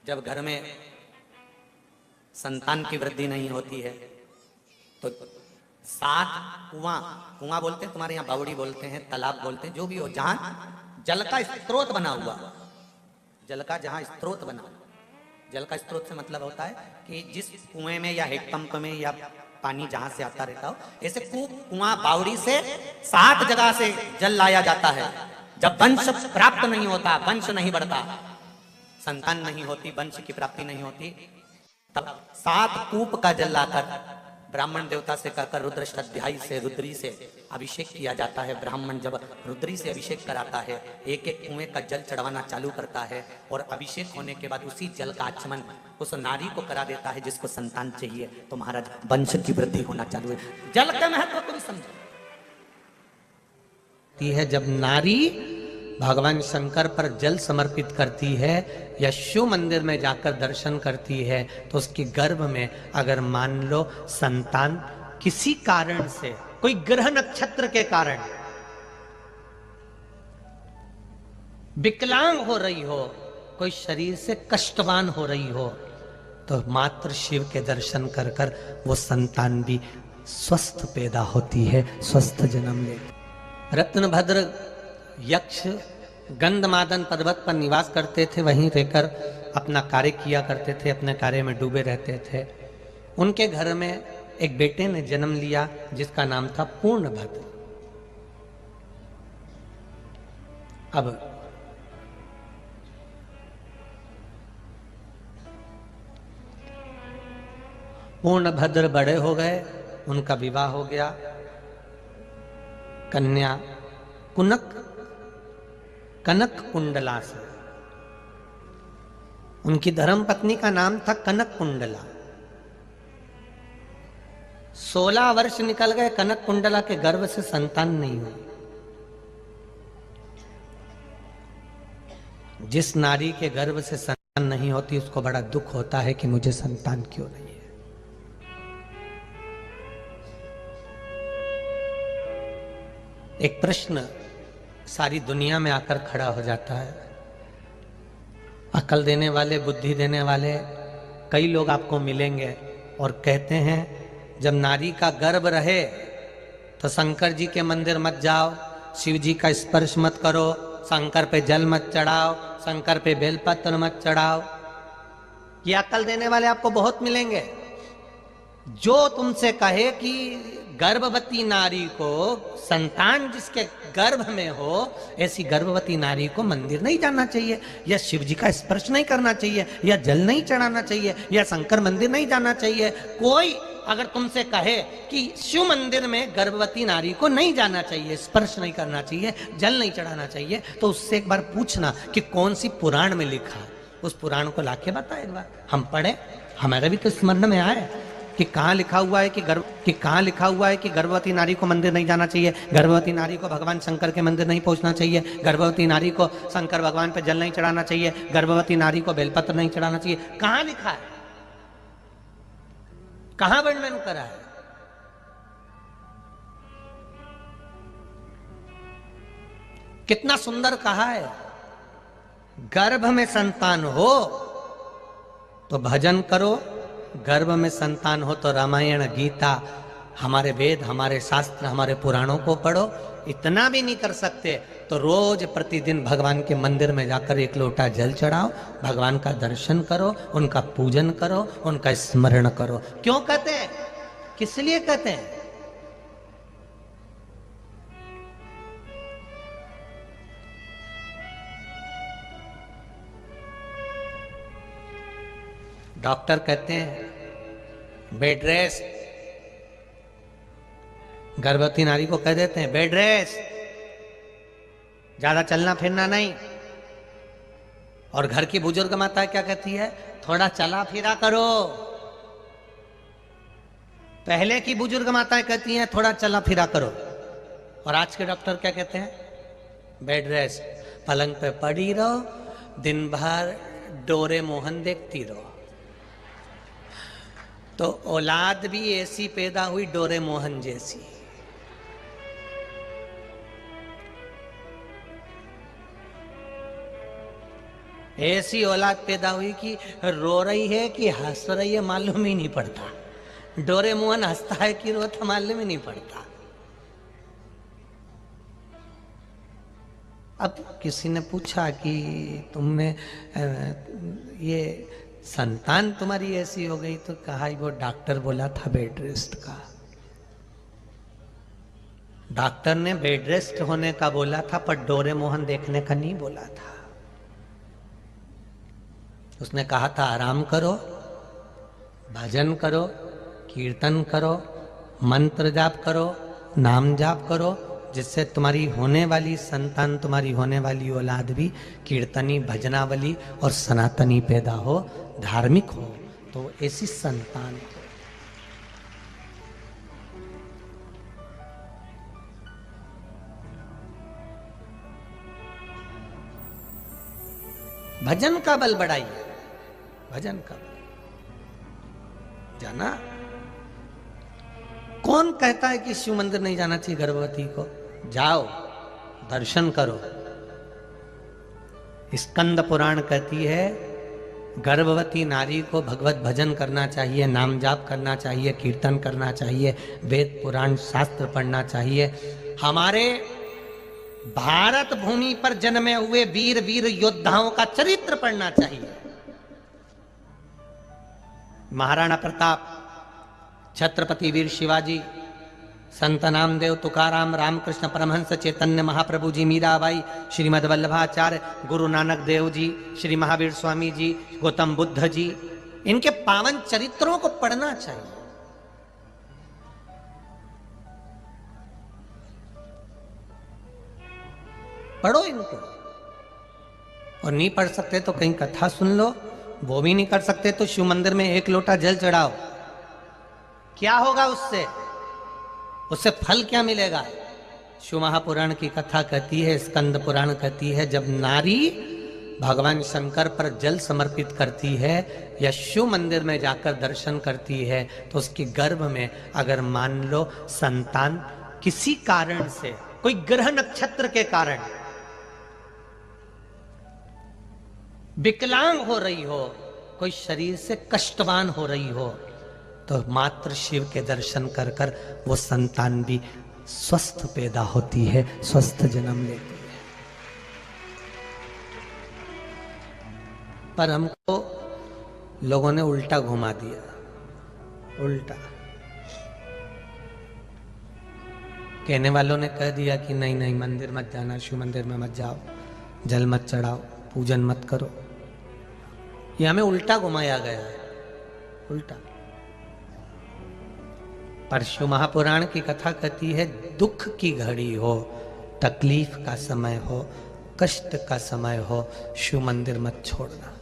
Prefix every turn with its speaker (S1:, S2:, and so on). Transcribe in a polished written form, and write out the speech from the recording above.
S1: जब घर में संतान की वृद्धि नहीं होती है तो 7 कुआं, कुआं बोलते हैं तुम्हारे यहाँ, बावड़ी बोलते हैं, तालाब बोलते हैं, जो भी हो, जहां जल का स्रोत बना हुआ, जल का जहां स्रोत बना, जल का स्रोत से मतलब होता है कि जिस कुएं में या हेडपंप में या पानी जहां से आता रहता हो, ऐसे कुआं बावड़ी से 7 जगह से जल लाया जाता है। जब वंश प्राप्त नहीं होता, वंश नहीं बढ़ता, संतान नहीं होती, वंश की प्राप्ति नहीं होती, तब 7 कूप का जल लाकर ब्राह्मण देवता से कहकर रुद्र अध्यायी से, रुद्री से अभिषेक किया जाता है। ब्राह्मण जब रुद्री से अभिषेक कराता है, एक एक कुएं का जल चढ़वाना चालू करता है और अभिषेक होने के बाद उसी जल का आचमन उस नारी को करा देता है जिसको संतान चाहिए। तो महाराज वंश की वृद्धि होना चालू है। जल का महत्व को भी समझो है। जब नारी भगवान शंकर पर जल समर्पित करती है या शिव मंदिर में जाकर दर्शन करती है तो उसके गर्भ में अगर मान लो संतान किसी कारण से, कोई ग्रह नक्षत्र के कारण विकलांग हो रही हो, कोई शरीर से कष्टवान हो रही हो, तो मात्र शिव के दर्शन कर कर वो संतान भी स्वस्थ पैदा होती है, स्वस्थ जन्म ले। रत्नभद्र यक्ष गंधमादन पर्वत पर निवास करते थे, वहीं रहकर अपना कार्य किया करते थे, अपने कार्य में डूबे रहते थे। उनके घर में एक बेटे ने जन्म लिया जिसका नाम था पूर्णभद्र। अब पूर्णभद्र बड़े हो गए, उनका विवाह हो गया। कन्या कनक कुंडला से, उनकी धर्म पत्नी का नाम था कनक कुंडला। 16 वर्ष निकल गए, कनक कुंडला के गर्भ से संतान नहीं हुई। जिस नारी के गर्भ से संतान नहीं होती उसको बड़ा दुख होता है कि मुझे संतान क्यों नहीं है। एक प्रश्न सारी दुनिया में आकर खड़ा हो जाता है। अकल देने वाले, बुद्धि देने वाले कई लोग आपको मिलेंगे और कहते हैं जब नारी का गर्भ रहे तो शंकर जी के मंदिर मत जाओ, शिव जी का स्पर्श मत करो, शंकर पे जल मत चढ़ाओ, शंकर पे बेलपत्र मत चढ़ाओ। ये अकल देने वाले आपको बहुत मिलेंगे। जो तुमसे कहे कि गर्भवती नारी को, संतान जिसके गर्भ में हो, ऐसी गर्भवती नारी को मंदिर नहीं जाना चाहिए, या शिव जी का स्पर्श नहीं करना चाहिए, या जल नहीं चढ़ाना चाहिए, या शंकर मंदिर नहीं जाना चाहिए। कोई अगर तुमसे कहे कि शिव मंदिर में गर्भवती नारी को नहीं जाना चाहिए, स्पर्श नहीं करना चाहिए, जल नहीं चढ़ाना चाहिए, तो उससे एक बार पूछना कि कौन सी पुराण में लिखा है। उस पुराण को लाके बता एक बार, हम पढ़े, हमारे भी तो स्मरण में आए कि कहाँ लिखा हुआ है कि गर्भवती नारी को मंदिर नहीं जाना चाहिए, गर्भवती नारी को भगवान शंकर के मंदिर नहीं पहुंचना चाहिए, गर्भवती नारी को शंकर भगवान पे जल नहीं चढ़ाना चाहिए, गर्भवती नारी को बेलपत्र नहीं चढ़ाना चाहिए। कहाँ लिखा है, कहाँ वर्णन करा है? कितना सुंदर कहा है, गर्भ में संतान हो तो भजन करो, गर्भ में संतान हो तो रामायण, गीता, हमारे वेद, हमारे शास्त्र, हमारे पुराणों को पढ़ो। इतना भी नहीं कर सकते तो रोज प्रतिदिन भगवान के मंदिर में जाकर 1 लोटा जल चढ़ाओ, भगवान का दर्शन करो, उनका पूजन करो, उनका स्मरण करो। क्यों कहते हैं, किस लिए कहते हैं? डॉक्टर कहते हैं बेड रेस्ट, गर्भवती नारी को कह देते हैं बेड रेस्ट, ज्यादा चलना फिरना नहीं। और घर की बुजुर्ग माता क्या कहती है, थोड़ा चला फिरा करो। पहले की बुजुर्ग माताएं कहती हैं थोड़ा चला फिरा करो, और आज के डॉक्टर क्या कहते हैं, बेड रेस्ट, पलंग पे पड़ी रहो, दिन भर डोरे मोहन देखती रहो। तो औलाद भी ऐसी पैदा हुई डोरे मोहन जैसी। ऐसी औलाद पैदा हुई कि रो रही है कि हंस रही है मालूम ही नहीं पड़ता, डोरेमोन हंसता है कि रोता मालूम ही नहीं पड़ता। अब किसी ने पूछा कि तुमने ये संतान तुम्हारी ऐसी हो गई, तो कहा वो डॉक्टर बोला था बेड रेस्ट का। डॉक्टर ने बेड रेस्ट होने का बोला था, पर डोरेमोन देखने का नहीं बोला था। उसने कहा था आराम करो, भजन करो, कीर्तन करो, मंत्र जाप करो, नाम जाप करो, जिससे तुम्हारी होने वाली संतान, तुम्हारी होने वाली औलाद भी कीर्तनी, भजनावली और सनातनी पैदा हो, धार्मिक हो, तो ऐसी संतान हो। भजन का बल बढ़ाइए, भजन का बल। जाना, कौन कहता है कि शिव मंदिर नहीं जाना चाहिए गर्भवती को? जाओ, दर्शन करो। स्कंद पुराण कहती है गर्भवती नारी को भगवत भजन करना चाहिए, नाम जाप करना चाहिए, कीर्तन करना चाहिए, वेद पुराण शास्त्र पढ़ना चाहिए। हमारे भारत भूमि पर जन्मे हुए वीर वीर योद्धाओं का चरित्र पढ़ना चाहिए। महाराणा प्रताप, छत्रपति वीर शिवाजी, संत नामदेव, तुकाराम, रामकृष्ण परमहंस, चैतन्य महाप्रभु जी, मीराबाई, श्रीमद वल्लभाचार्य, गुरु नानक देव जी, श्री महावीर स्वामी जी, गौतम बुद्ध जी, इनके पावन चरित्रों को पढ़ना चाहिए। पढ़ो इनको। और नहीं पढ़ सकते तो कहीं कथा सुन लो, वो भी नहीं कर सकते तो शिव मंदिर में एक लोटा जल चढ़ाओ। क्या होगा उससे? उससे फल क्या मिलेगा? शिव महापुराण की कथा कहती है, स्कंद पुराण कहती है, जब नारी भगवान शंकर पर जल समर्पित करती है या शिव मंदिर में जाकर दर्शन करती है, तो उसके गर्भ में अगर मान लो संतान किसी कारण से, कोई ग्रह नक्षत्र के कारण विकलांग हो रही हो, कोई शरीर से कष्टवान हो रही हो, तो मात्र शिव के दर्शन कर कर वो संतान भी स्वस्थ पैदा होती है, स्वस्थ जन्म लेती है। पर हमको लोगों ने उल्टा घुमा दिया, उल्टा। कहने वालों ने कह दिया कि नहीं नहीं, मंदिर मत जाना, शिव मंदिर में मत जाओ, जल मत चढ़ाओ, पूजन मत करो। ये हमें उल्टा घुमाया गया है, उल्टा। पर शिव महापुराण की कथा कहती है, दुख की घड़ी हो, तकलीफ का समय हो, कष्ट का समय हो, शिव मंदिर मत छोड़ना।